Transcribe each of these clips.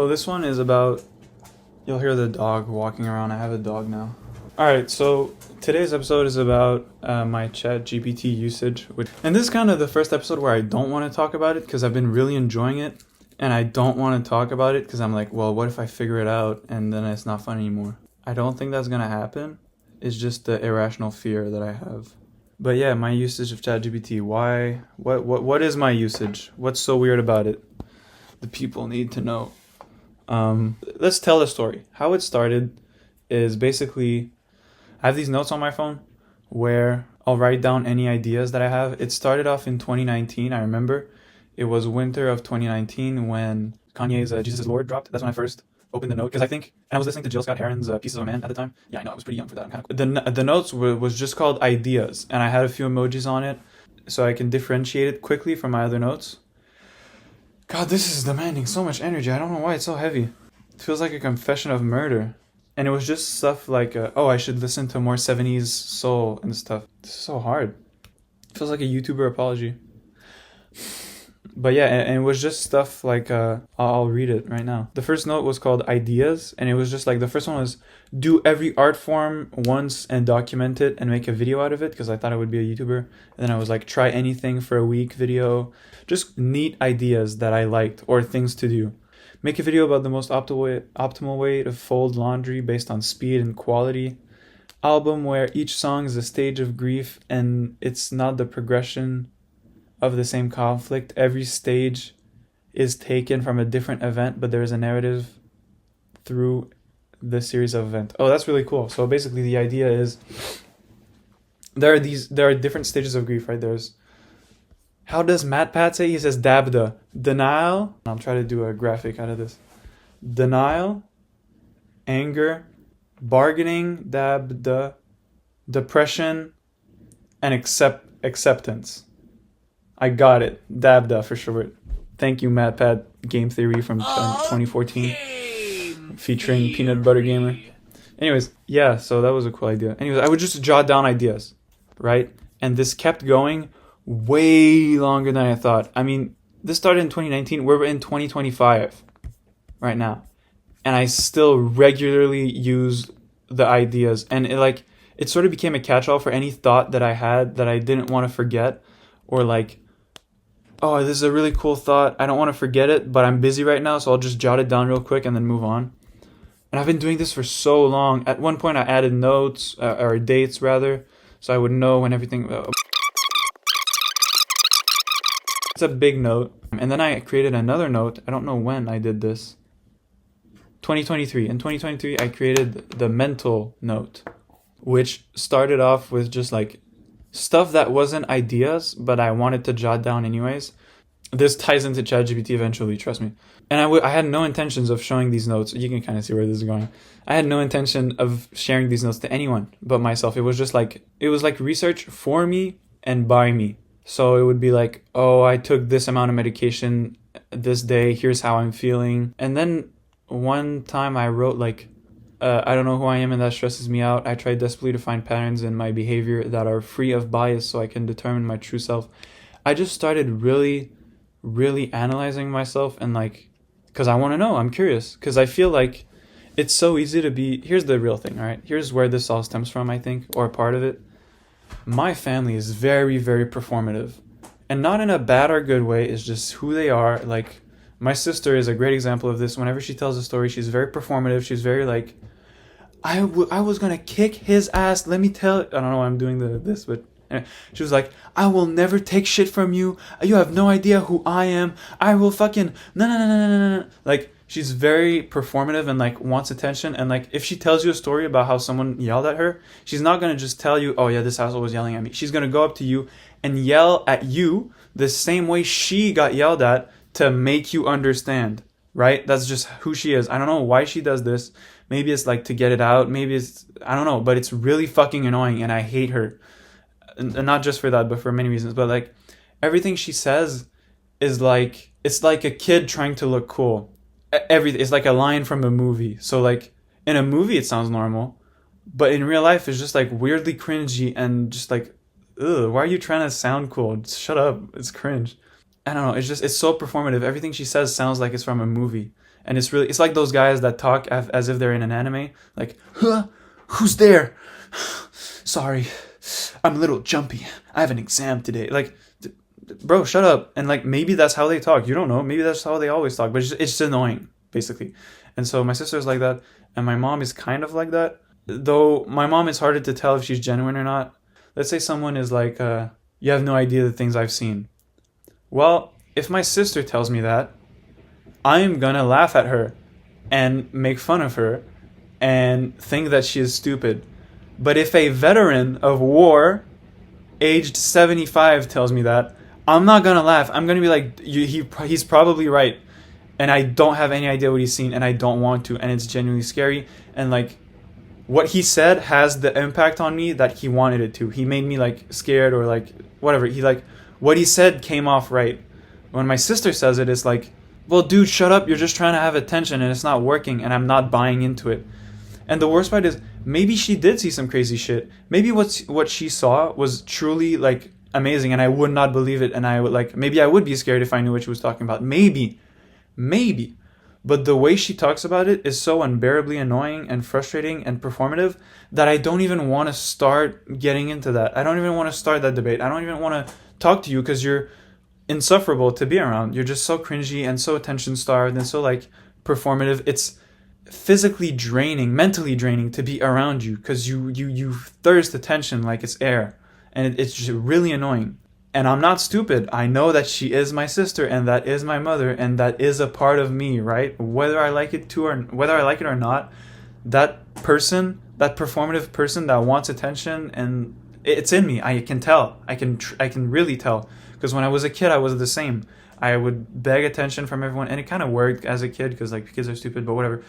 So this one is about, you'll hear the dog walking around. I have a dog now. Alright, so today's episode is about my chat GPT usage. And this is kind of the first episode where I don't want to talk about it because I've been really enjoying it. And I don't want to talk about it because I'm like, well, what if I figure it out and then it's not fun anymore? I don't think that's going to happen. It's just the irrational fear that I have. But yeah, my usage of ChatGPT. Why? What is my usage? What's so weird about it? The people need to know. Let's tell a story. How it started is basically, I have these notes on my phone where I'll write down any ideas that I have. It started off in 2019, I remember. It was winter of 2019 when Kanye's Jesus is Lord dropped. That's when I first opened the note, because I was listening to Jill Scott Heron's Pieces of a Man at the time. Yeah, I know, I was pretty young for that. I'm kind of the notes was just called ideas, and I had a few emojis on it so I can differentiate it quickly from my other notes. God, this is demanding so much energy. I don't know why it's so heavy. It feels like a confession of murder. And it was just stuff like, I should listen to more 70s soul and stuff. This is so hard. It feels like a YouTuber apology. But yeah, and it was just stuff like, I'll read it right now. The first note was called Ideas, and it was just like, the first one was, do every art form once and document it and make a video out of it, because I thought I would be a YouTuber. And then I was like, try anything for a week video. Just neat ideas that I liked, or things to do. Make a video about the most optimal way to fold laundry based on speed and quality. Album where each song is a stage of grief and it's not the progression of the same conflict. Every stage is taken from a different event, but there is a narrative through the series of events. Oh, that's really cool. So basically the idea is there are different stages of grief, right? How does Matt Pat say? He says dabda. Denial. I'll try to do a graphic out of this. Denial, anger, bargaining, dabda, depression, and acceptance. I got it. Dabda for short. Thank you, Matt Pat. Game Theory from 2014. Featuring Peanut Butter Gamer. Anyways, yeah, so that was a cool idea. Anyways, I would just jot down ideas, right? And this kept going way longer than I thought. I mean, this started in 2019. We're in 2025 right now. And I still regularly use the ideas. And it sort of became a catch-all for any thought that I had that I didn't want to forget. Or like, oh, this is a really cool thought. I don't want to forget it, but I'm busy right now, so I'll just jot it down real quick and then move on. And I've been doing this for so long. At one point, I added notes, or dates rather, so I would know when everything... It's a big note. And then I created another note. I don't know when I did this. 2023. In 2023, I created the mental note, which started off with just like stuff that wasn't ideas, but I wanted to jot down anyways. This ties into ChatGPT eventually, trust me. And I had no intentions of showing these notes. You can kind of see where this is going. I had no intention of sharing these notes to anyone but myself. It was like research for me and by me. So it would be like, oh, I took this amount of medication this day. Here's how I'm feeling. And then one time I wrote like, I don't know who I am and that stresses me out. I try desperately to find patterns in my behavior that are free of bias so I can determine my true self. I just started really, really analyzing myself and like, because I want to know. I'm curious. Because I feel like it's so easy to be... Here's the real thing, right? Here's where this all stems from, I think, or part of it. My family is very, very performative. And not in a bad or good way. It's just who they are. Like, my sister is a great example of this. Whenever she tells a story, she's very performative. She's very like, I was going to kick his ass. Let me tell... I don't know why I'm doing this, but... She was like, I will never take shit from you. You have no idea who I am. I will fucking... No. Like, she's very performative and, like, wants attention. And, like, if she tells you a story about how someone yelled at her, she's not going to just tell you, oh, yeah, this asshole was yelling at me. She's going to go up to you and yell at you the same way she got yelled at to make you understand, right? That's just who she is. I don't know why she does this. Maybe it's, like, to get it out. Maybe it's... I don't know. But it's really fucking annoying, and I hate her. And not just for that, but for many reasons. But like everything she says is like, it's like a kid trying to look cool. Everything, it's like a line from a movie. So like in a movie it sounds normal, but in real life it's just like weirdly cringy and just like, ugh, why are you trying to sound cool? Just shut up. It's cringe. I don't know. It's so performative. Everything she says sounds like it's from a movie. And it's like those guys that talk as if they're in an anime, like, huh, who's there? Sorry, I'm a little jumpy. I have an exam today. Like, bro, shut up. And like, maybe that's how they talk. You don't know. Maybe that's how they always talk. But it's just annoying, basically. And so my sister's like that, and my mom is kind of like that. Though my mom is harder to tell if she's genuine or not. Let's say someone is like, you have no idea the things I've seen. Well, if my sister tells me that, I'm gonna laugh at her and make fun of her and think that she is stupid. But if a veteran of war, aged 75, tells me that, I'm not gonna laugh. I'm gonna be like, he's probably right. And I don't have any idea what he's seen, and I don't want to, and it's genuinely scary. And like, what he said has the impact on me that he wanted it to. He made me like scared or like whatever. He like, what he said came off right. When my sister says it, it's like, well, dude, shut up. You're just trying to have attention and it's not working, and I'm not buying into it. And the worst part is, maybe she did see some crazy shit. Maybe what she saw was truly like amazing, and I would not believe it. And I would like, maybe I would be scared if I knew what she was talking about. Maybe. But the way she talks about it is so unbearably annoying and frustrating and performative that I don't even want to start getting into that. I don't even want to start that debate. I don't even want to talk to you because you're insufferable to be around. You're just so cringy and so attention starved and so like performative. It's physically draining, mentally draining to be around you because you thirst attention like it's air, and it's just really annoying. And I'm not stupid. I know that she is my sister, and that is my mother, and that is a part of me, right? Whether I like it or not, that person, that performative person that wants attention, and it's in me. I can tell. I can really tell. Because when I was a kid, I was the same. I would beg attention from everyone, and it kind of worked as a kid because like kids are stupid, but whatever.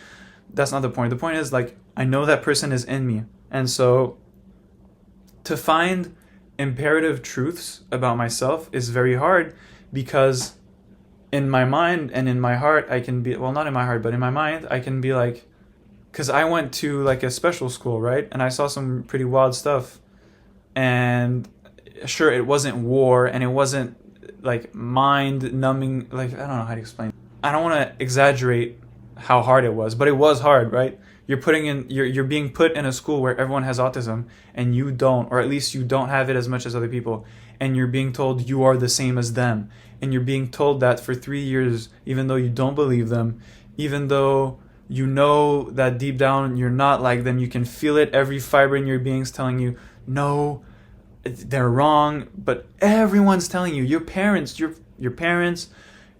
That's not the point. The point is like, I know that person is in me, and so to find imperative truths about myself is very hard, because in my mind and in my heart I can be, well, not in my heart but in my mind I can be like, because I went to like a special school, right, and I saw some pretty wild stuff, and sure, it wasn't war and it wasn't like mind numbing, like I don't know how to explain. I don't want to exaggerate how hard it was, but it was hard, right? You're being put in a school where everyone has autism and you don't, or at least you don't have it as much as other people, and you're being told you are the same as them, and you're being told that for 3 years, even though you don't believe them, even though you know that deep down you're not like them. You can feel it, every fiber in your being's telling you no, they're wrong, but everyone's telling you, your parents,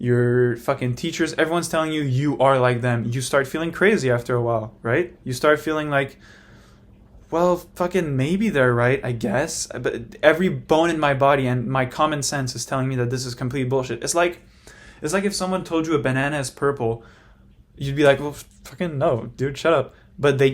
your fucking teachers, everyone's telling you you are like them. You start feeling crazy after a while, right? You start feeling like, well, fucking maybe they're right, I guess. But every bone in my body and my common sense is telling me that this is complete bullshit. It's like if someone told you a banana is purple, you'd be like, well, fucking no, dude, shut up. But they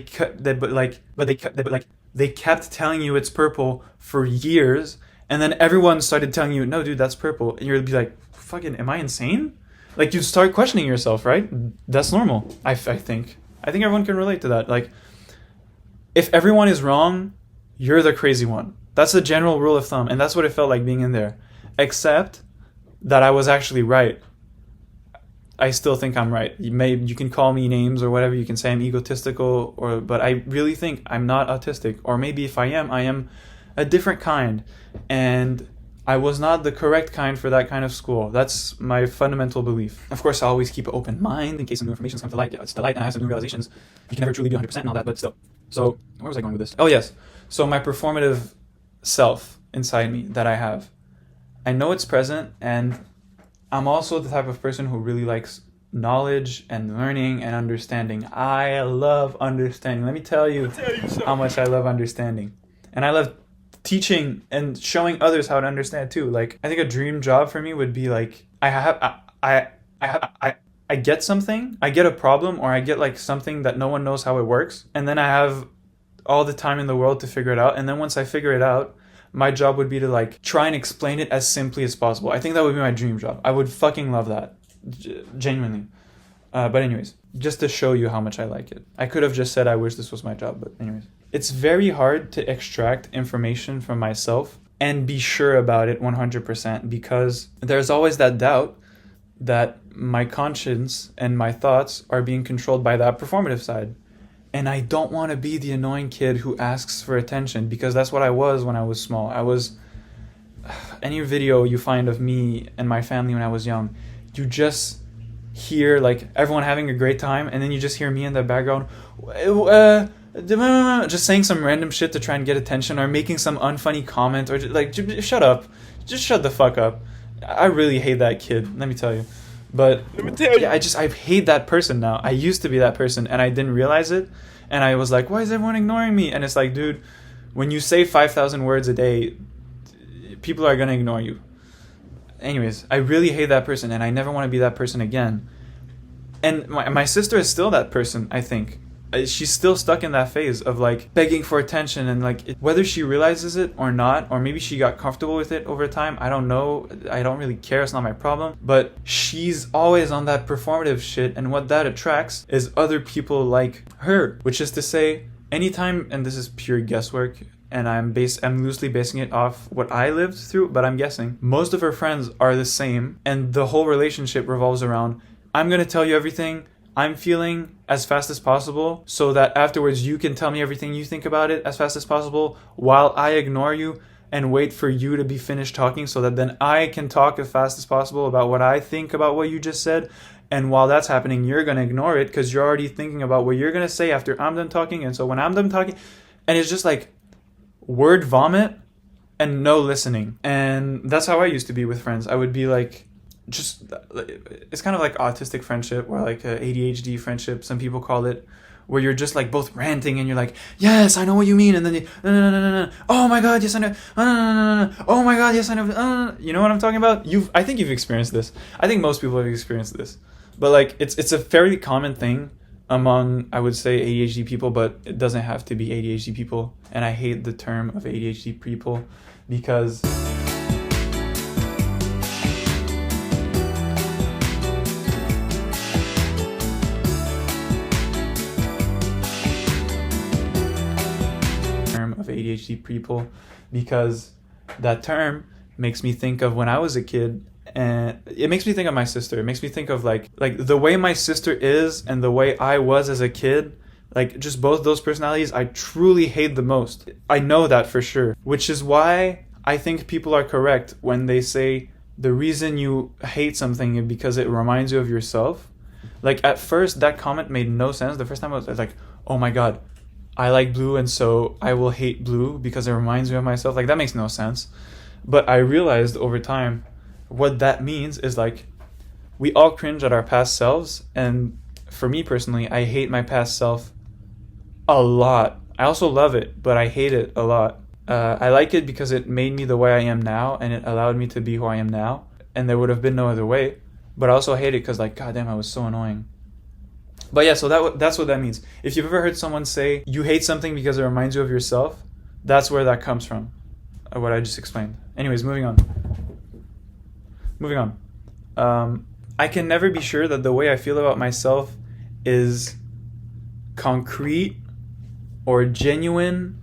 kept telling you it's purple for years, and then everyone started telling you, no, dude, that's purple, and you'd be like, fucking, am I insane? Like, you start questioning yourself, right? That's normal. I think everyone can relate to that. Like, if everyone is wrong, you're the crazy one. That's the general rule of thumb, and that's what it felt like being in there. Except that I was actually right. I still think I'm right. You can call me names or whatever. You can say I'm egotistical, but I really think I'm not autistic. Or maybe if I am a different kind, and I was not the correct kind for that kind of school. That's my fundamental belief. Of course, I always keep an open mind in case some new information comes to light. It's the light, and I have some new realizations. You can never truly be 100% and all that, but still. So, where was I going with this? Oh, yes. So my performative self inside me that I have, I know it's present, and I'm also the type of person who really likes knowledge and learning and understanding. I love understanding. Let me tell you how much I love understanding. And I love teaching and showing others how to understand too. Like, I think a dream job for me would be like, I get something, I get a problem, or I get like something that no one knows how it works, and then I have all the time in the world to figure it out. And then once I figure it out, my job would be to like try and explain it as simply as possible. I think that would be my dream job. I would fucking love that, genuinely. But anyways, just to show you how much I like it. I could have just said I wish this was my job, but anyways. It's very hard to extract information from myself and be sure about it 100%, because there's always that doubt that my conscience and my thoughts are being controlled by that performative side. And I don't want to be the annoying kid who asks for attention, because that's what I was when I was small. I was, any video you find of me and my family when I was young, you just hear like everyone having a great time, and then you just hear me in the background just saying some random shit to try and get attention, or making some unfunny comment, or shut up, just shut the fuck up. I really hate that kid, let me tell you. But yeah, I hate that person now. I used to be that person and I didn't realize it, and I was like, why is everyone ignoring me? And it's like, dude, when you say 5,000 words a day, people are gonna ignore you. Anyways, I really hate that person, and I never want to be that person again. And my sister is still that person, I think. She's still stuck in that phase of like begging for attention, and like whether she realizes it or not, or maybe she got comfortable with it over time, I don't know. I don't really care. It's not my problem. But she's always on that performative shit, and what that attracts is other people like her, which is to say, anytime, and this is pure guesswork, and I'm loosely basing it off what I lived through, but I'm guessing most of her friends are the same, and the whole relationship revolves around, I'm gonna tell you everything I'm feeling as fast as possible, so that afterwards you can tell me everything you think about it as fast as possible, while I ignore you and wait for you to be finished talking, so that then I can talk as fast as possible about what I think about what you just said. And while that's happening, you're going to ignore it because you're already thinking about what you're going to say after I'm done talking. And so when I'm done talking, and it's just like word vomit and no listening. And that's how I used to be with friends. I would be like, it's kind of like autistic friendship, or like a ADHD friendship, some people call it, where you're just like both ranting and you're like, yes, I know what you mean, and then you, no, oh my god, yes I know, no, oh my god, yes I know, you know what I'm talking about? I think you've experienced this. I think most people have experienced this, but like it's a fairly common thing among, I would say, ADHD people, but it doesn't have to be ADHD people. And I hate the term of ADHD people because that term makes me think of when I was a kid, and it makes me think of my sister. It makes me think of like the way my sister is and the way I was as a kid, like just both those personalities I truly hate the most. I know that for sure, which is why I think people are correct when they say the reason you hate something is because it reminds you of yourself. Like at first that comment made no sense. The first time I was like, oh my god, I like blue, and so I will hate blue because it reminds me of myself. Like, that makes no sense. But I realized over time what that means is like we all cringe at our past selves. And for me personally, I hate my past self a lot. I also love it, but I hate it a lot. I like it because it made me the way I am now, and it allowed me to be who I am now. And there would have been no other way. But I also hate it because, like, goddamn, I was so annoying. But yeah, so that's what that means. If you've ever heard someone say you hate something because it reminds you of yourself, that's where that comes from, what I just explained. Anyways, moving on. I can never be sure that the way I feel about myself is concrete or genuine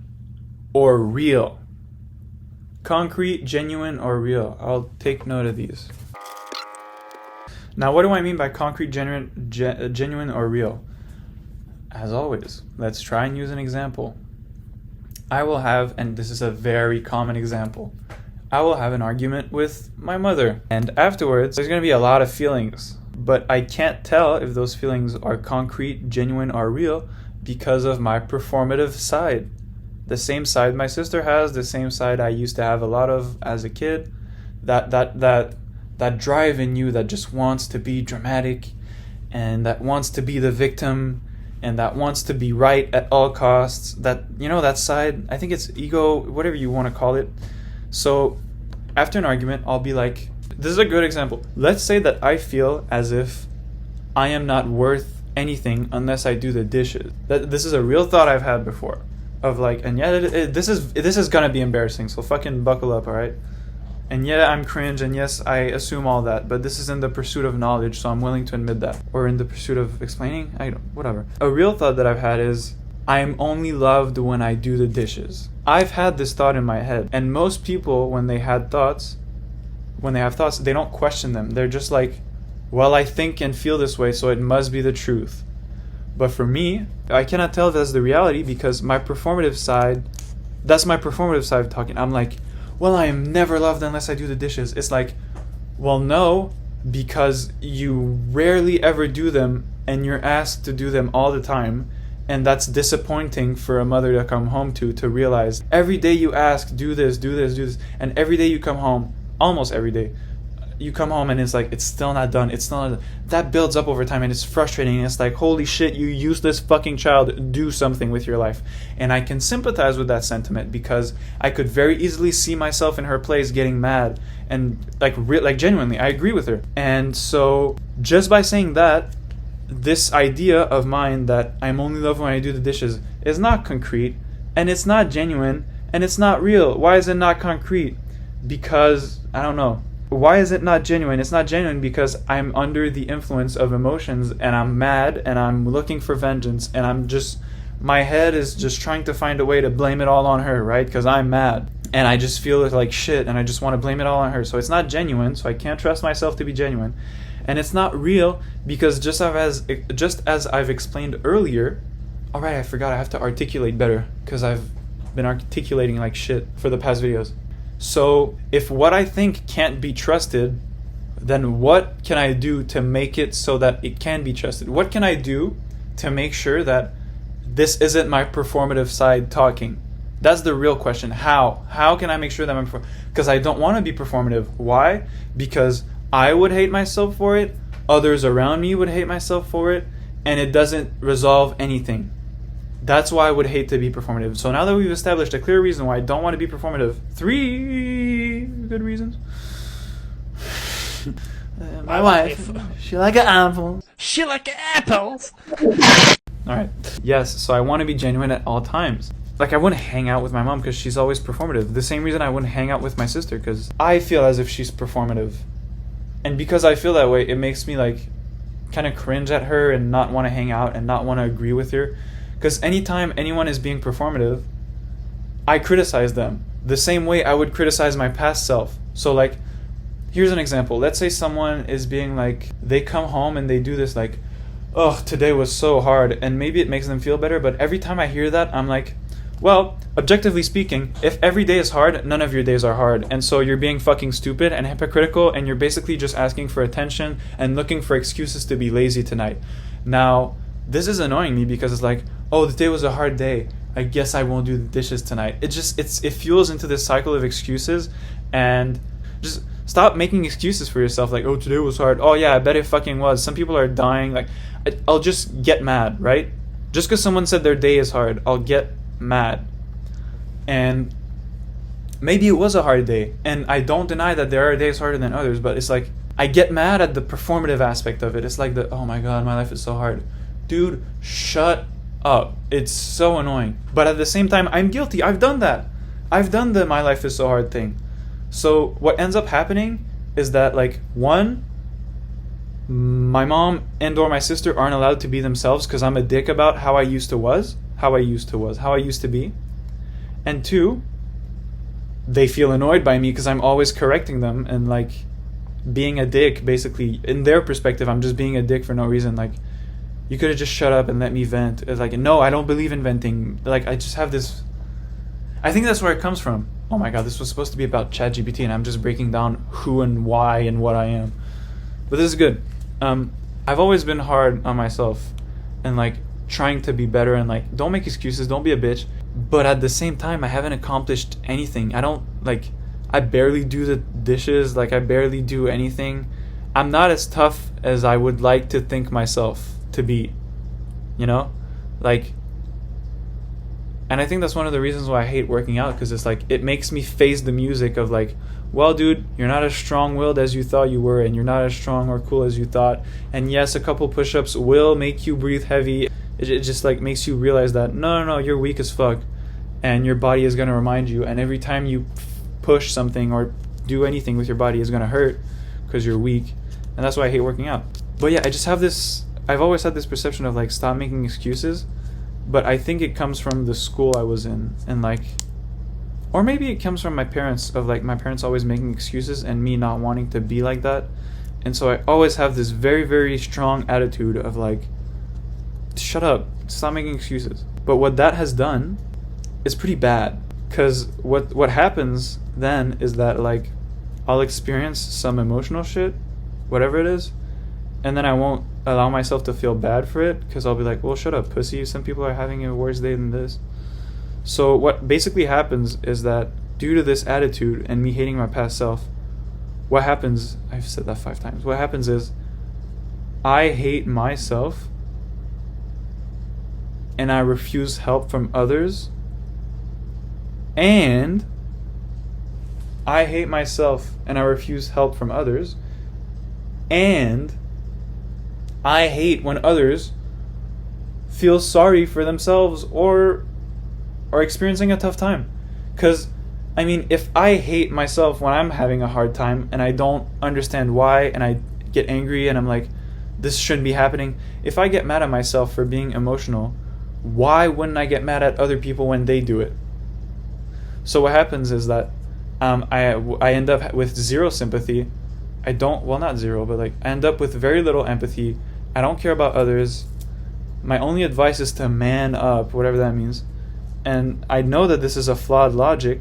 or real. Concrete, genuine, or real. I'll take note of these. Now, what do I mean by concrete, genuine, or real? As always, let's try and use an example. I will have, and this is a very common example, I will have an argument with my mother, and afterwards there's going to be a lot of feelings, but I can't tell if those feelings are concrete, genuine, or real because of my performative side. The same side my sister has, the same side I used to have a lot of as a kid, that drive in you that just wants to be dramatic, and that wants to be the victim, and that wants to be right at all costs. That, you know, that side, I think it's ego, whatever you want to call it. So after an argument, I'll be like, this is a good example. Let's say that I feel as if I am not worth anything unless I do the dishes. This is a real thought I've had before, of like, and yeah, this is gonna be embarrassing, so fucking buckle up, all right? And yeah, I'm cringe, and yes, I assume all that, but this is in the pursuit of knowledge, so I'm willing to admit that. Or in the pursuit of explaining, whatever. A real thought that I've had is, I'm only loved when I do the dishes. I've had this thought in my head, and most people, when they have thoughts, they don't question them. They're just like, well, I think and feel this way, so it must be the truth. But for me, I cannot tell if that's the reality because my performative side, that's my performative side talking. I'm like, well, I am never loved unless I do the dishes. It's like, well, no, because you rarely ever do them and you're asked to do them all the time. And that's disappointing for a mother to come home to realize every day you ask, do this, do this, do this. And every day you come home, almost every day, you come home and it's like, it's still not done. It's still not done. That builds up over time and it's frustrating. And it's like, holy shit, you useless fucking child, do something with your life. And I can sympathize with that sentiment because I could very easily see myself in her place getting mad and like genuinely, I agree with her. And so just by saying that, this idea of mine that I'm only loved when I do the dishes is not concrete and it's not genuine and it's not real. Why is it not concrete? Because, I don't know. Why is it not genuine? It's not genuine because I'm under the influence of emotions and I'm mad and I'm looking for vengeance and I'm just, my head is just trying to find a way to blame it all on her, right? Because I'm mad and I just feel like shit and I just want to blame it all on her. So it's not genuine, so I can't trust myself to be genuine. And it's not real because just as I've explained earlier, alright, I forgot I have to articulate better because I've been articulating like shit for the past videos. So if what I think can't be trusted, then what can I do to make it so that it can be trusted? What can I do to make sure that this isn't my performative side talking? That's the real question. How? How can I make sure that I'm because I don't want to be performative. Why? Because I would hate myself for it, others around me would hate myself for it, and it doesn't resolve anything. That's why I would hate to be performative. So now that we've established a clear reason why I don't want to be performative, 3 good reasons. My wife, she like apples. She like apples. Alright. Yes, so I want to be genuine at all times. Like I wouldn't hang out with my mom because she's always performative. The same reason I wouldn't hang out with my sister because I feel as if she's performative. And because I feel that way, it makes me like kind of cringe at her and not want to hang out and not want to agree with her. Because anytime anyone is being performative, I criticize them the same way I would criticize my past self. So like, here's an example. Let's say someone is being like, they come home and they do this like, oh, today was so hard. And maybe it makes them feel better. But every time I hear that, I'm like, well, objectively speaking, if every day is hard, none of your days are hard. And so you're being fucking stupid and hypocritical and you're basically just asking for attention and looking for excuses to be lazy tonight. Now, this is annoying me because it's like, oh, the day was a hard day. I guess I won't do the dishes tonight. It fuels into this cycle of excuses and just stop making excuses for yourself. Like, oh, today was hard. Oh yeah, I bet it fucking was. Some people are dying. Like, I'll just get mad, right? Just because someone said their day is hard, I'll get mad. And maybe it was a hard day. And I don't deny that there are days harder than others, but it's like, I get mad at the performative aspect of it. It's like oh my god, my life is so hard. Dude, shut up. It's so annoying. But at the same time, I'm guilty. I've done that. I've done the my life is so hard thing. So what ends up happening is that like, one, my mom and or my sister aren't allowed to be themselves because I'm a dick about how I used to be. And two, they feel annoyed by me because I'm always correcting them and like being a dick. Basically, in their perspective, I'm just being a dick for no reason. Like, you could have just shut up and let me vent. It's like, no, I don't believe in venting. Like, I just have this, I think that's where it comes from. Oh my god, this was supposed to be about ChatGPT and I'm just breaking down who and why and what I am. But this is good. I've always been hard on myself and like trying to be better and like, don't make excuses, don't be a bitch. But at the same time, I haven't accomplished anything. I barely do the dishes, like I barely do anything. I'm not as tough as I would like to think myself to be, you know? Like, and I think that's one of the reasons why I hate working out, because it's like, it makes me face the music of like, well, dude, you're not as strong-willed as you thought you were, and you're not as strong or cool as you thought. And yes, a couple push-ups will make you breathe heavy. It just like makes you realize that, no, you're weak as fuck. And your body is going to remind you. And every time you push something or do anything with your body is going to hurt because you're weak. And that's why I hate working out. But yeah, I've always had this perception of like, stop making excuses. But I think it comes from the school I was in. And like, or maybe it comes from my parents, of like my parents always making excuses and me not wanting to be like that. And so I always have this very, very strong attitude of like, shut up, stop making excuses. But what that has done is pretty bad. Because what happens then is that like I'll experience some emotional shit, whatever it is, and then I won't allow myself to feel bad for it because I'll be like, well, shut up, pussy. Some people are having a worse day than this. So what basically happens is that due to this attitude and me hating my past self, what happens, I've said that 5 times, what happens is I hate myself and I refuse help from others, and I hate myself and I refuse help from others, and I hate when others feel sorry for themselves or are experiencing a tough time. Because, I mean, if I hate myself when I'm having a hard time and I don't understand why and I get angry and I'm like, this shouldn't be happening. If I get mad at myself for being emotional, why wouldn't I get mad at other people when they do it? So what happens is that I end up with zero sympathy. Not zero, but like I end up with very little empathy. I don't care about others. My only advice is to man up, whatever that means. And I know that this is a flawed logic,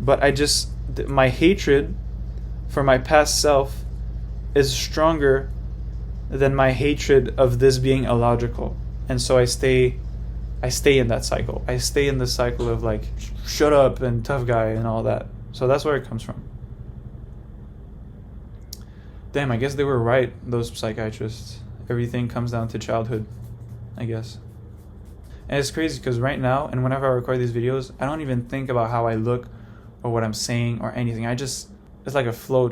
but my hatred for my past self is stronger than my hatred of this being illogical. And so I stay in that cycle. I stay in the cycle of like, shut up and tough guy and all that. So that's where it comes from. Damn, I guess they were right, those psychiatrists. Everything comes down to childhood, I guess. And it's crazy because right now, and whenever I record these videos, I don't even think about how I look or what I'm saying or anything. It's like a flow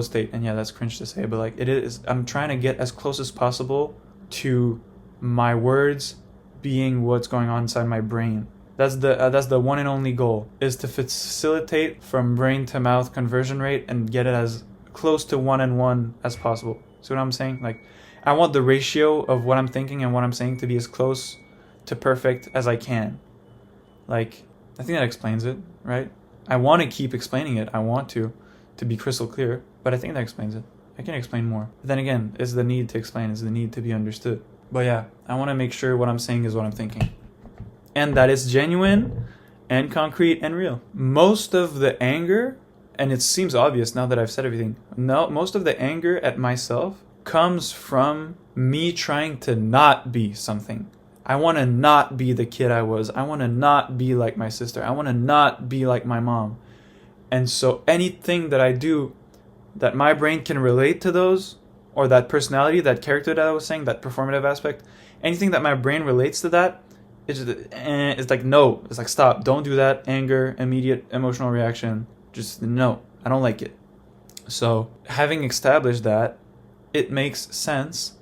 state. And yeah, that's cringe to say, but like it is, I'm trying to get as close as possible to my words being what's going on inside my brain. That's the one and only goal, is to facilitate from brain to mouth conversion rate and get it as close to 1-1 as possible. See what I'm saying? Like, I want the ratio of what I'm thinking and what I'm saying to be as close to perfect as I can. Like, I think that explains it, right? I want to keep explaining it. I want to be crystal clear, but I think that explains it. I can explain more. But then again, it's the need to explain, it's the need to be understood. But yeah, I want to make sure what I'm saying is what I'm thinking. And that it's genuine and concrete and real. Most of the anger, and it seems obvious now that I've said everything, most of the anger at myself comes from me trying to not be something. I want to not be the kid I was. I want to not be like my sister. I want to not be like my mom. And so anything that I do that my brain can relate to those, or that personality, that character that I was saying, that performative aspect, anything that my brain relates to that, it's like, no. It's like, stop. Don't do that. Anger, immediate emotional reaction. Just no. I don't like it. So having established that, it makes sense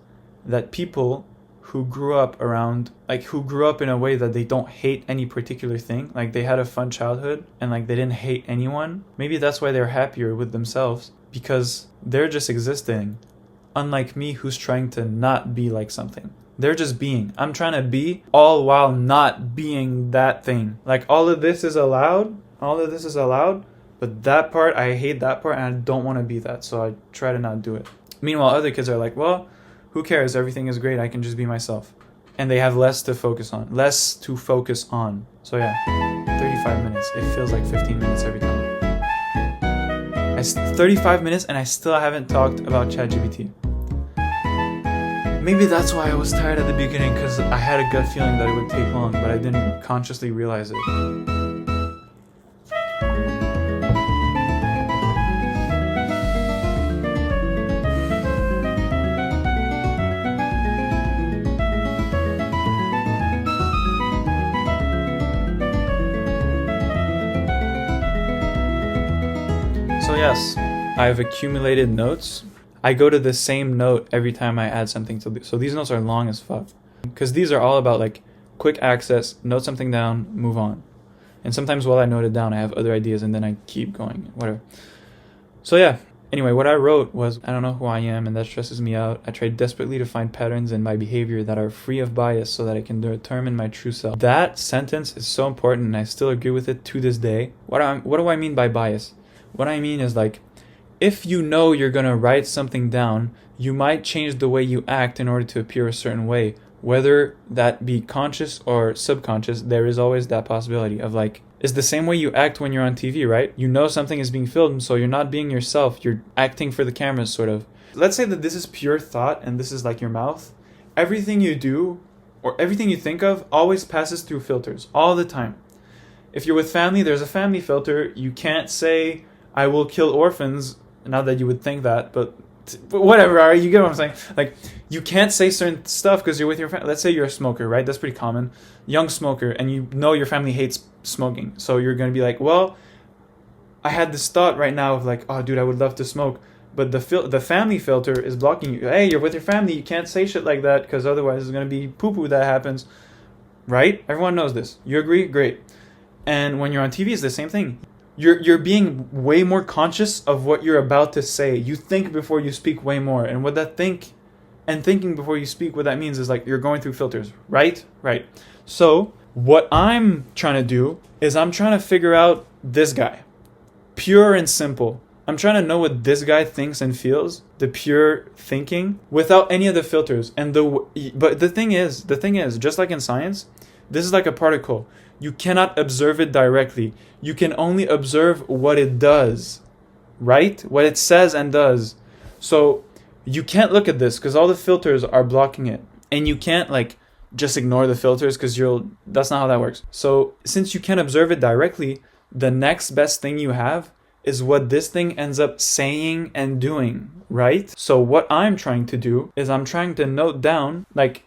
that people who grew up in a way that they don't hate any particular thing, like they had a fun childhood and like they didn't hate anyone, maybe that's why they're happier with themselves, because they're just existing. Unlike me, who's trying to not be like something. They're just being. I'm trying to be, all while not being that thing. Like, all of this is allowed, but that part, I hate that part, and I don't want to be that, so I try to not do it. Meanwhile, other kids are like, well, who cares? Everything is great. I can just be myself. And they have less to focus on. So yeah, 35 minutes. It feels like 15 minutes every time. 35 minutes and I still haven't talked about ChatGPT. Maybe that's why I was tired at the beginning, because I had a gut feeling that it would take long, but I didn't consciously realize it. So yes, I've accumulated notes. I go to the same note every time I add something to so these notes are long as fuck. Because these are all about like quick access, note something down, move on. And sometimes while I note it down, I have other ideas and then I keep going, whatever. So yeah, anyway, what I wrote was, I don't know who I am and that stresses me out. I try desperately to find patterns in my behavior that are free of bias so that I can determine my true self. That sentence is so important and I still agree with it to this day. What do I mean by bias? What I mean is like, if you know you're gonna write something down, you might change the way you act in order to appear a certain way. Whether that be conscious or subconscious, there is always that possibility of like, it's the same way you act when you're on TV, right? You know something is being filmed, so you're not being yourself, you're acting for the cameras, sort of. Let's say that this is pure thought and this is like your mouth. Everything you do or everything you think of always passes through filters, all the time. If you're with family, there's a family filter. You can't say, I will kill orphans, not that you would think that, but whatever, all right, you get what I'm saying? Like, you can't say certain stuff because you're with your family. Let's say you're a smoker, right? That's pretty common. Young smoker, and you know your family hates smoking. So you're going to be like, well, I had this thought right now of like, oh, dude, I would love to smoke. But the family filter is blocking you. Hey, you're with your family. You can't say shit like that because otherwise there's going to be poo-poo that happens. Right? Everyone knows this. You agree? Great. And when you're on TV, it's the same thing. You're being way more conscious of what you're about to say. You think before you speak way more. And what that thinking before you speak, what that means is like you're going through filters, right? Right. So what I'm trying to do is I'm trying to figure out this guy. Pure and simple. I'm trying to know what this guy thinks and feels, the pure thinking, without any of the filters. But the thing is, just like in science, this is like a particle. You cannot observe it directly. You can only observe what it does, right? What it says and does. So you can't look at this because all the filters are blocking it. And you can't like just ignore the filters because that's not how that works. So since you can't observe it directly, the next best thing you have is what this thing ends up saying and doing, right? So what I'm trying to do is I'm trying to note down, like,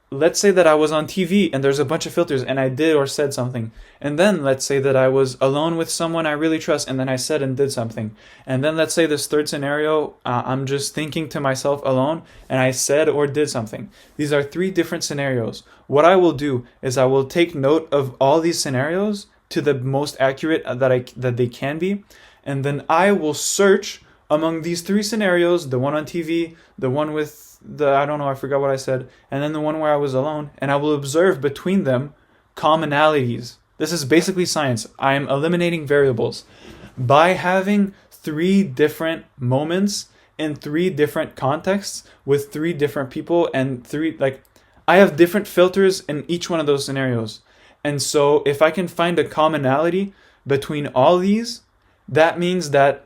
let's say that I was on TV and there's a bunch of filters and I did or said something. And then let's say that I was alone with someone I really trust and then I said and did something. And then let's say this third scenario, I'm just thinking to myself alone and I said or did something. These are 3 different scenarios. What I will do is I will take note of all these scenarios to the most accurate that they can be. And then I will search among these 3 scenarios, the one on TV, the one with I forgot what I said, and then the one where I was alone, and I will observe between them commonalities. This is basically science. I am eliminating variables. By having 3 different moments in 3 different contexts with 3 different people and I have different filters in each one of those scenarios. And so if I can find a commonality between all these, that means that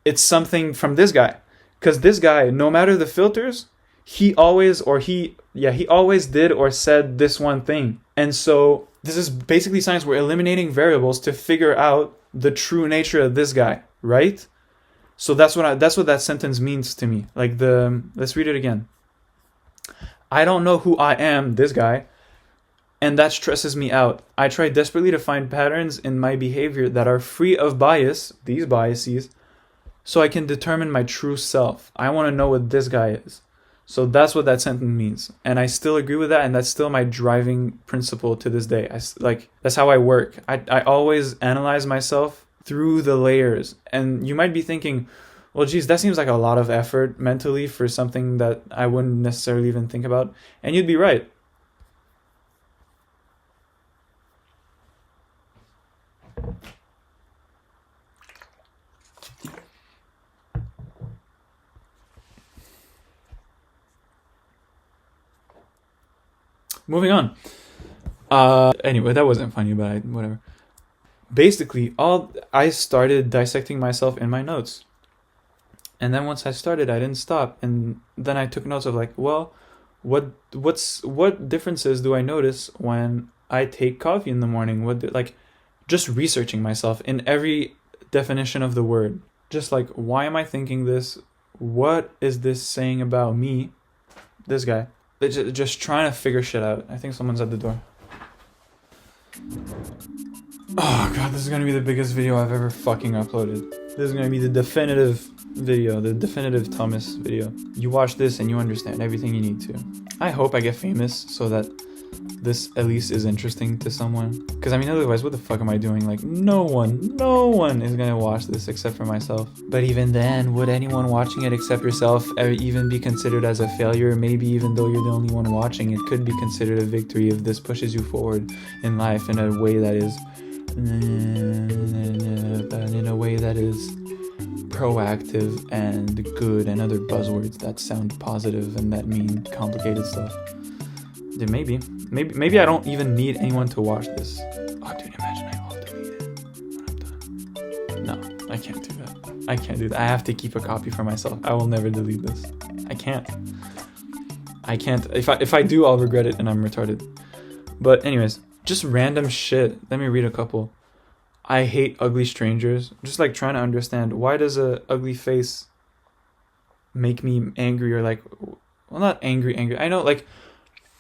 it's something from this guy. Because this guy, no matter the filters, he always did or said this one thing. And so this is basically science. We're eliminating variables to figure out the true nature of this guy, right? So that's what that sentence means to me. Let's read it again. I don't know who I am, this guy, and that stresses me out. I try desperately to find patterns in my behavior that are free of bias, these biases, so I can determine my true self. I want to know what this guy is. So that's what that sentence means. And I still agree with that, and that's still my driving principle to this day. That's how I work. I always analyze myself through the layers. And you might be thinking, well, geez, that seems like a lot of effort mentally for something that I wouldn't necessarily even think about. And you'd be right. Moving on. Anyway, that wasn't funny, but whatever. Basically, I started dissecting myself in my notes. And then once I started, I didn't stop. And then I took notes of like, well, what differences do I notice when I take coffee in the morning? Just researching myself in every definition of the word. Just like, why am I thinking this? What is this saying about me? This guy. Just trying to figure shit out. I think someone's at the door. Oh god, this is gonna be the biggest video I've ever fucking uploaded. This is gonna be the definitive video, the definitive Thomas video. You watch this and you understand everything you need to. I hope I get famous so that this at least is interesting to someone. Because I mean, otherwise, what the fuck am I doing? Like, no one is gonna watch this except for myself. But even then, would anyone watching it except yourself ever even be considered as a failure? Maybe even though you're the only one watching, it could be considered a victory if this pushes you forward in life in a way that is proactive and good and other buzzwords that sound positive and that mean complicated stuff. Dude, maybe I don't even need anyone to watch this. Oh, dude, imagine I all delete it when I'm done. No, I can't do that. I can't do that. I have to keep a copy for myself. I will never delete this. I can't. If I do, I'll regret it and I'm retarded. But anyways, just random shit. Let me read a couple. I hate ugly strangers. Just like trying to understand, why does a ugly face make me angry, or like, well, not angry. I know, like,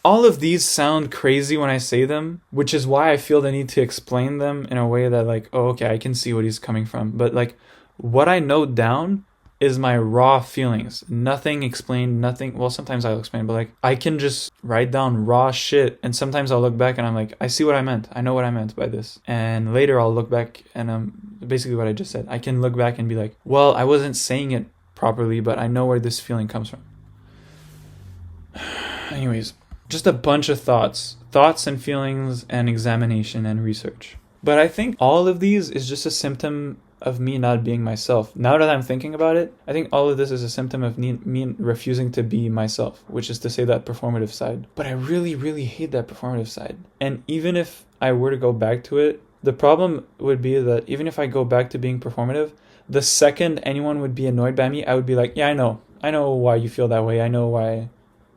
all of these sound crazy when I say them, which is why I feel the need to explain them in a way that, like, oh, okay, I can see what he's coming from. But like, what I note down is my raw feelings. Nothing explained, nothing. Well, sometimes I'll explain, but like, I can just write down raw shit, and sometimes I'll look back and I'm like, I see what I meant. I know what I meant by this. And later I'll look back and basically what I just said. I can look back and be like, well, I wasn't saying it properly, but I know where this feeling comes from. Anyways, just a bunch of thoughts and feelings and examination and research. But I think all of these is just a symptom of me not being myself. Now that I'm thinking about it, I think all of this is a symptom of me refusing to be myself, which is to say that performative side. But I really, really hate that performative side. And even if I were to go back to it, the problem would be that even if I go back to being performative, the second anyone would be annoyed by me, I would be like, yeah, I know why you feel that way. I know why.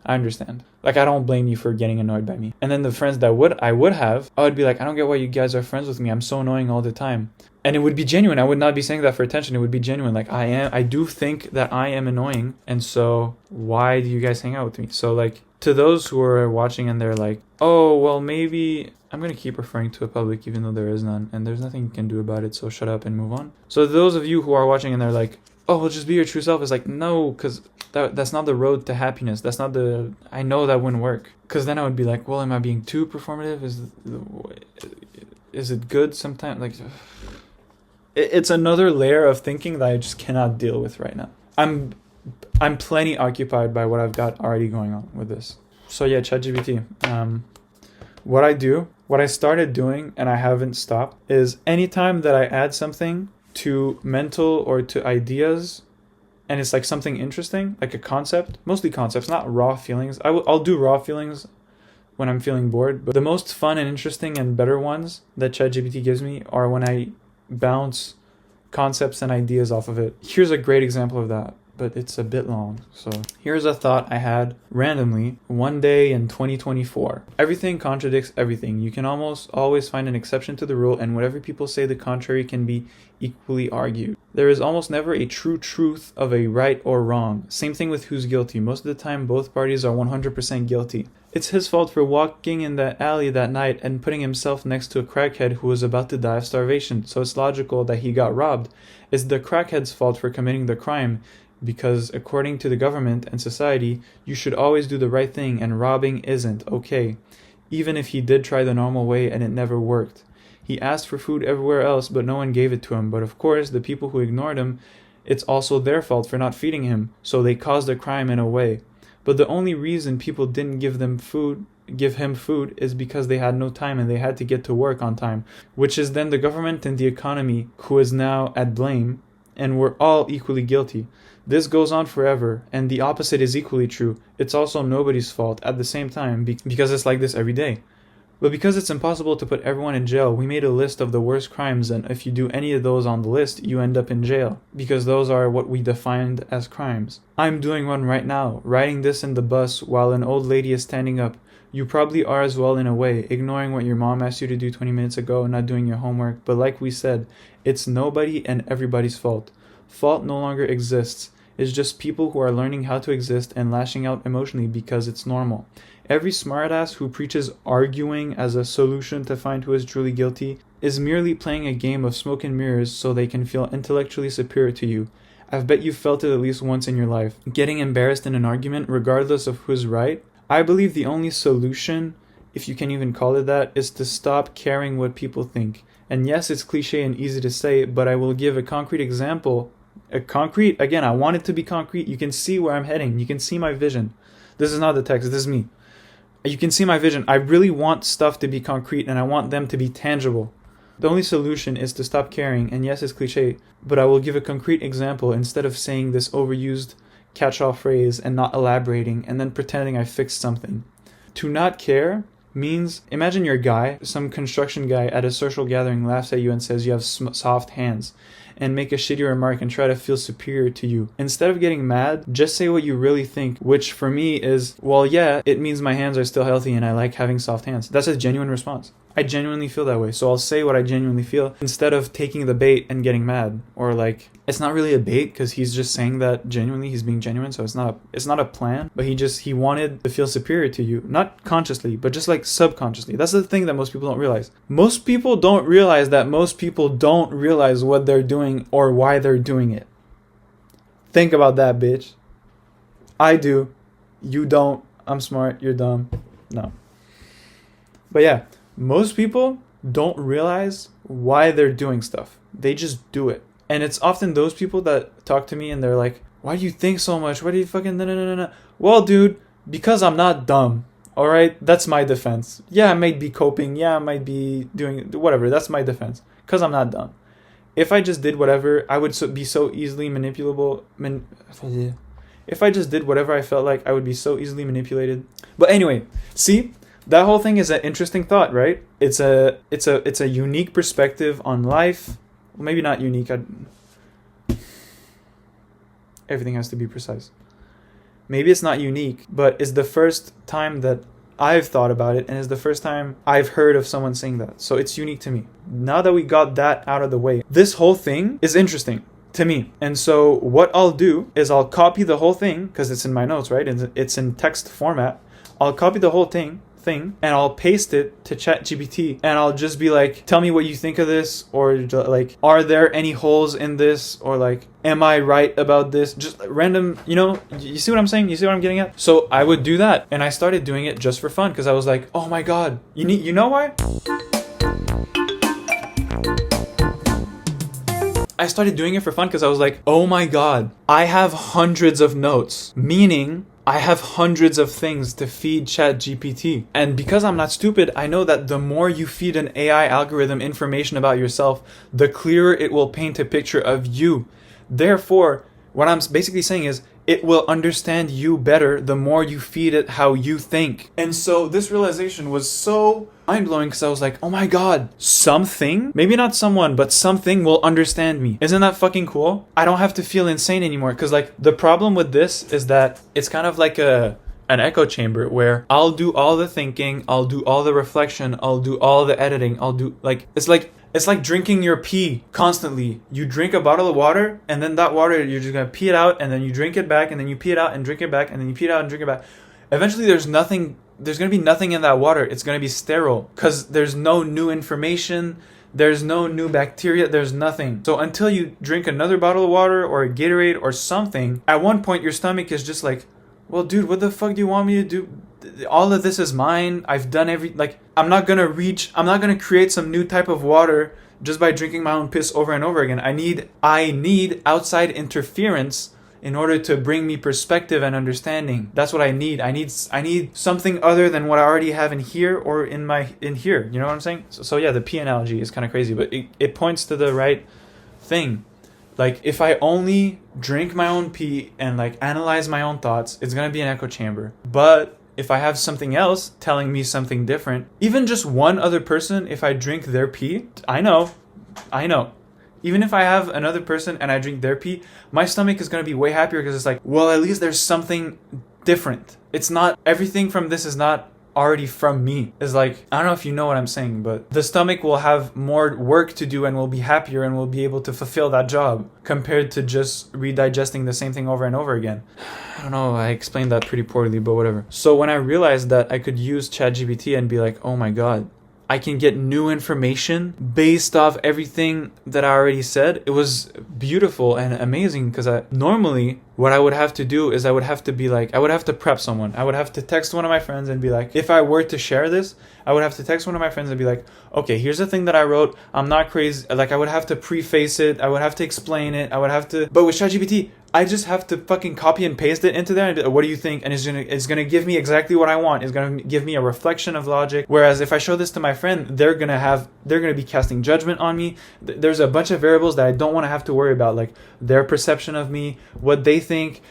I understand. Like, I don't blame you for getting annoyed by me. And then the friends that I would have, I would be like, I don't get why you guys are friends with me. I'm so annoying all the time. And it would be genuine. I would not be saying that for attention. It would be genuine. Like, I do think that I am annoying. And so why do you guys hang out with me? So like, to those who are watching and they're like, oh, well, maybe I'm going to keep referring to a public even though there is none. And there's nothing you can do about it. So shut up and move on. So those of you who are watching and they're like, oh, well, just be your true self. It's like, no, because that's not the road to happiness. That's not I know that wouldn't work. Because then I would be like, well, am I being too performative? Is it good sometimes? Like, it's another layer of thinking that I just cannot deal with right now. I'm plenty occupied by what I've got already going on with this. So yeah, ChatGPT. What I started doing, and I haven't stopped, is anytime that I add something to mental or to ideas, and it's like something interesting, like a concept, mostly concepts, not raw feelings. I'll do raw feelings when I'm feeling bored, but the most fun and interesting and better ones that ChatGPT gives me are when I bounce concepts and ideas off of it. Here's a great example of that, but it's a bit long. So here's a thought I had randomly one day in 2024. Everything contradicts everything. You can almost always find an exception to the rule, and whatever people say the contrary can be equally argued. There is almost never a true truth of a right or wrong. Same thing with who's guilty. Most of the time, both parties are 100% guilty. It's his fault for walking in that alley that night and putting himself next to a crackhead who was about to die of starvation, so it's logical that he got robbed. It's the crackhead's fault for committing the crime, because according to the government and society, you should always do the right thing, and robbing isn't okay. Even if he did try the normal way and it never worked. He asked for food everywhere else, but no one gave it to him. But of course, the people who ignored him, it's also their fault for not feeding him, so they caused the crime in a way. But the only reason people didn't give him food is because they had no time and they had to get to work on time, which is then the government and the economy who is now at blame, and we're all equally guilty. This goes on forever, and the opposite is equally true. It's also nobody's fault at the same time because it's like this every day. But because it's impossible to put everyone in jail, we made a list of the worst crimes, and if you do any of those on the list, you end up in jail, because those are what we defined as crimes. I'm doing one right now, riding this in the bus while an old lady is standing up. You probably are as well in a way, ignoring what your mom asked you to do 20 minutes ago and not doing your homework, but like we said, it's nobody and everybody's fault. Fault no longer exists. It's just people who are learning how to exist and lashing out emotionally because it's normal. Every smartass who preaches arguing as a solution to find who is truly guilty is merely playing a game of smoke and mirrors so they can feel intellectually superior to you. I bet you felt it at least once in your life. Getting embarrassed in an argument, regardless of who's right. I believe the only solution, if you can even call it that, is to stop caring what people think. And yes, it's cliche and easy to say, but I will give a concrete example. Again, I want it to be concrete. You can see where I'm heading. You can see my vision. This is not the text, this is me. You can see my vision. I really want stuff to be concrete and I want them to be tangible. The only solution is to stop caring, and yes, it's cliche, but I will give a concrete example instead of saying this overused catch-all phrase and not elaborating and then pretending I fixed something. To not care means, imagine you're a guy, some construction guy at a social gathering laughs at you and says you have soft hands, and make a shitty remark and try to feel superior to you. Instead of getting mad, just say what you really think, which for me is, well, yeah, it means my hands are still healthy and I like having soft hands. That's a genuine response. I genuinely feel that way, so I'll say what I genuinely feel instead of taking the bait and getting mad. Or like, it's not really a bait because he's just saying that genuinely, he's being genuine, so it's not a plan, but he wanted to feel superior to you, not consciously, but just like subconsciously. That's the thing that most people don't realize. Most people don't realize that most people don't realize what they're doing or why they're doing it. Think about that, bitch. I do. You don't. I'm smart. You're dumb. No. But yeah. Most people don't realize why they're doing stuff. They just do it. And it's often those people that talk to me and they're like, why do you think so much? Why do you fucking no? Well, dude, because I'm not dumb. All right? That's my defense. Yeah, I might be coping. Yeah, I might be doing whatever. That's my defense. Because I'm not dumb. If I just did whatever, I would be so easily manipulable. If I just did whatever I felt like, I would be so easily manipulated. But anyway, see? That whole thing is an interesting thought, right? It's a unique perspective on life. Well, maybe not unique. Everything has to be precise. Maybe it's not unique, but it's the first time that I've thought about it, and it's the first time I've heard of someone saying that. So it's unique to me. Now that we got that out of the way, this whole thing is interesting to me. And so what I'll do is I'll copy the whole thing, because it's in my notes, right? It's in text format. I'll copy the whole thing and I'll paste it to ChatGPT, and I'll just be like, tell me what you think of this, or like, are there any holes in this, or like, am I right about this? Just random, you see what I'm saying? You see what I'm getting at? So I would do that, and I started doing it just for fun because I was like, oh my god, you know why? I started doing it for fun because I was like, oh my god, I have hundreds of notes, meaning I have hundreds of things to feed ChatGPT. And because I'm not stupid, I know that the more you feed an AI algorithm information about yourself, the clearer it will paint a picture of you. Therefore, what I'm basically saying is, it will understand you better the more you feed it how you think. And so this realization was so mind-blowing because I was like, oh my god, something, maybe not someone, but something will understand me. Isn't that fucking cool? I don't have to feel insane anymore, because like the problem with this is that it's kind of like an echo chamber where I'll do all the thinking, I'll do all the reflection, I'll do all the editing, I'll do it's like drinking your pee constantly. You drink a bottle of water, and then that water, you're just going to pee it out, and then you drink it back, and then you pee it out and drink it back, and then you pee it out and drink it back. Eventually, there's going to be nothing in that water. It's going to be sterile because there's no new information. There's no new bacteria. There's nothing. So until you drink another bottle of water or a Gatorade or something, at one point, your stomach is just like, well, dude, what the fuck do you want me to do? All of this is mine. I've done I'm not going to create some new type of water just by drinking my own piss over and over again. I need outside interference in order to bring me perspective and understanding. That's what I need. I need something other than what I already have in here or in here. You know what I'm saying? So yeah, the pee analogy is kind of crazy, but it points to the right thing. Like, if I only drink my own pee and like analyze my own thoughts, it's going to be an echo chamber. But if I have something else telling me something different, even just one other person, if I drink their pee, I know. Even if I have another person and I drink their pee, my stomach is going to be way happier because it's like, well, at least there's something different. It's not, everything from this is not already from me. It's like, I don't know if you know what I'm saying, but the stomach will have more work to do and will be happier and will be able to fulfill that job compared to just redigesting the same thing over and over again. I don't know, I explained that pretty poorly, but whatever. So when I realized that I could use ChatGPT and be like, oh my god, I can get new information based off everything that I already said, it was beautiful and amazing because normally what I would have to do is I would have to prep someone. I would have to text one of my friends and be like, if I were to share this, I would have to text one of my friends and be like, okay, here's the thing that I wrote. I'm not crazy. Like, I would have to preface it. I would have to explain it. But with ChatGPT, I just have to fucking copy and paste it into there and be like, what do you think? And it's gonna give me exactly what I want. It's gonna give me a reflection of logic. Whereas if I show this to my friend, they're gonna be casting judgment on me. There's a bunch of variables that I don't want to have to worry about, like their perception of me, what they think,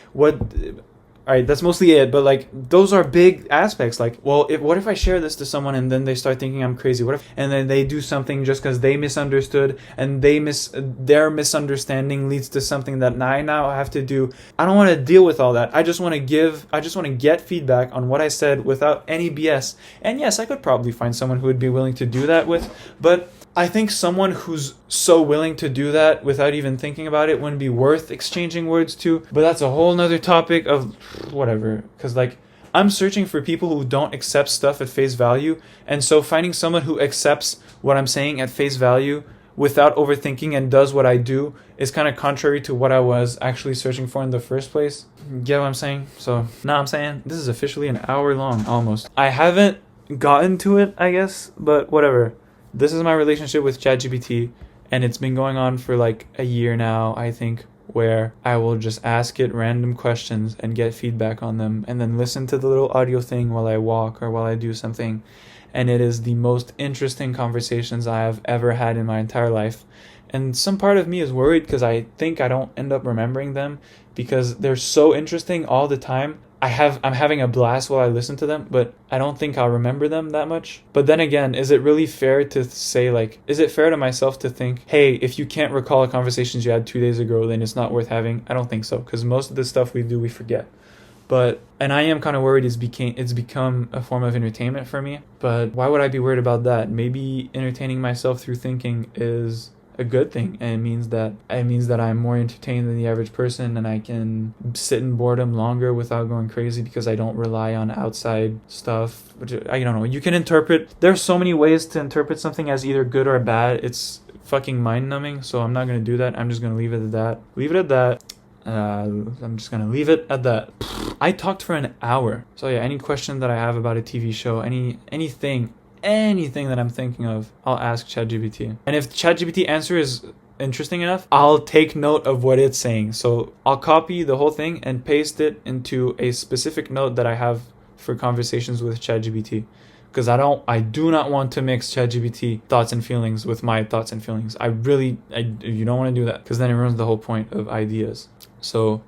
all right, that's mostly it, but like those are big aspects. Like, well, what if I share this to someone and then they start thinking I'm crazy? And then they do something just because they misunderstood, and their misunderstanding leads to something that I now have to do. I don't want to deal with all that. I just want to get feedback on what I said without any BS. And yes, I could probably find someone who would be willing to do that with, but I think someone who's so willing to do that without even thinking about it wouldn't be worth exchanging words to. But that's a whole nother topic of whatever. Because, like, I'm searching for people who don't accept stuff at face value. And so finding someone who accepts what I'm saying at face value without overthinking and does what I do is kind of contrary to what I was actually searching for in the first place. Get what I'm saying? So, now I'm saying this is officially an hour long, almost. I haven't gotten to it, I guess, but whatever. This is my relationship with ChatGPT, and it's been going on for like a year now, I think, where I will just ask it random questions and get feedback on them, and then listen to the little audio thing while I walk or while I do something. And it is the most interesting conversations I have ever had in my entire life. And some part of me is worried because I think I don't end up remembering them because they're so interesting all the time. I'm having a blast while I listen to them, but I don't think I'll remember them that much. But then again, is it really fair to say, like, is it fair to myself to think, hey, if you can't recall a conversations you had 2 days ago, then it's not worth having? I don't think so, because most of the stuff we do, we forget. And I am kind of worried it's become a form of entertainment for me. But why would I be worried about that? Maybe entertaining myself through thinking is a good thing, and it means that I'm more entertained than the average person, and I can sit in boredom longer without going crazy because I don't rely on outside stuff, which I don't know. You can interpret, there's so many ways to interpret something as either good or bad. It's fucking mind-numbing, so I'm not going to do that. I'm just going to leave it at that. I'm just going to leave it at that. I talked for an hour. So yeah, any question that I have about a TV show, anything that I'm thinking of, I'll ask ChatGPT. And if ChatGPT answer is interesting enough, I'll take note of what it's saying. So I'll copy the whole thing and paste it into a specific note that I have for conversations with ChatGPT. Because I do not want to mix ChatGPT thoughts and feelings with my thoughts and feelings. You don't want to do that, because then it ruins the whole point of ideas. So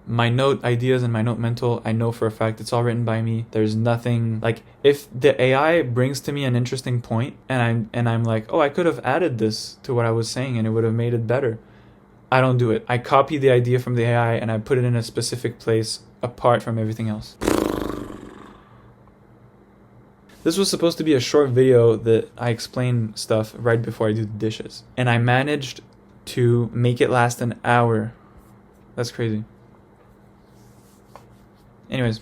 my note ideas and my note mental, I know for a fact it's all written by me. There's nothing, like, if the AI brings to me an interesting point and I'm like, oh, I could have added this to what I was saying and it would have made it better, I don't do it. I copy the idea from the AI and I put it in a specific place apart from everything else. This was supposed to be a short video that I explain stuff right before I do the dishes, and I managed to make it last an hour. That's crazy. Anyways,